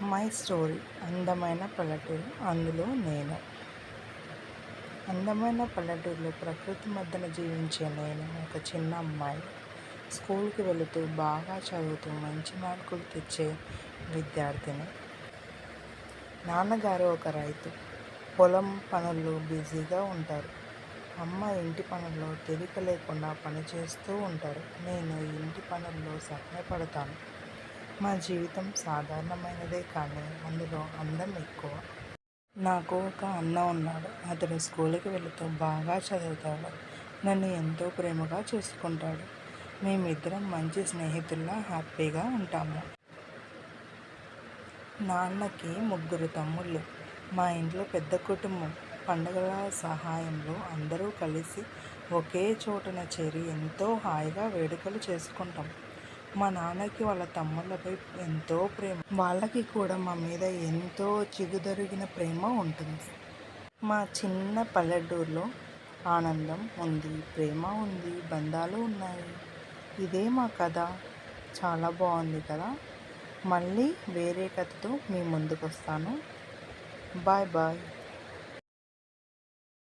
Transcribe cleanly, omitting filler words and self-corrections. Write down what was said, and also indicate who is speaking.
Speaker 1: My story అందమైన పల్లెటూరు అందులో నేను. అందమైన పల్లెటూరులో ప్రకృతి మధ్యన జీవించే నేను ఒక చిన్న అమ్మాయి. స్కూల్కి వెళుతూ బాగా చదువుతూ మంచి మార్కులు తెచ్చే విద్యార్థిని. నాన్నగారు ఒక రైతు. పొలం పనుల్లో బిజీగా ఉంటారు. అమ్మ ఇంటి పనుల్లో తీరిక లేకుండా పనిచేస్తూ ఉంటారు. నేను ఈ ఇంటి పనుల్లో సహాయపడతాను. మా జీవితం సాధారణమైనదే కానీ అందులో అందం ఎక్కువ. నాకు ఒక అన్న ఉన్నాడు. అతడు స్కూల్కి వెళుతూ బాగా చదువుతాడు. నన్ను ఎంతో ప్రేమగా చూసుకుంటాడు. మేమిద్దరం మంచి స్నేహితుల్లా హ్యాపీగా ఉంటాము. నాన్నకి 3 తమ్ముళ్ళు. మా ఇంట్లో పెద్ద కుటుంబం. పండుగల సహాయంలో అందరూ కలిసి ఒకే చోటన చేరి ఎంతో హాయిగా వేడుకలు చేసుకుంటాం. మా నాన్నకి వాళ్ళ తమ్ముళ్ళపై ఎంతో ప్రేమ. వాళ్ళకి కూడా మా మీద ఎంతో చిగుదొరిగిన ప్రేమ ఉంటుంది. మా చిన్న పల్లెటూరులో ఆనందం ఉంది, ప్రేమ ఉంది, బంధాలు ఉన్నాయి. ఇదే మా కథ. చాలా బాగుంది కదా. మళ్ళీ వేరే కథతో మీ ముందుకు వస్తాను. Bye bye.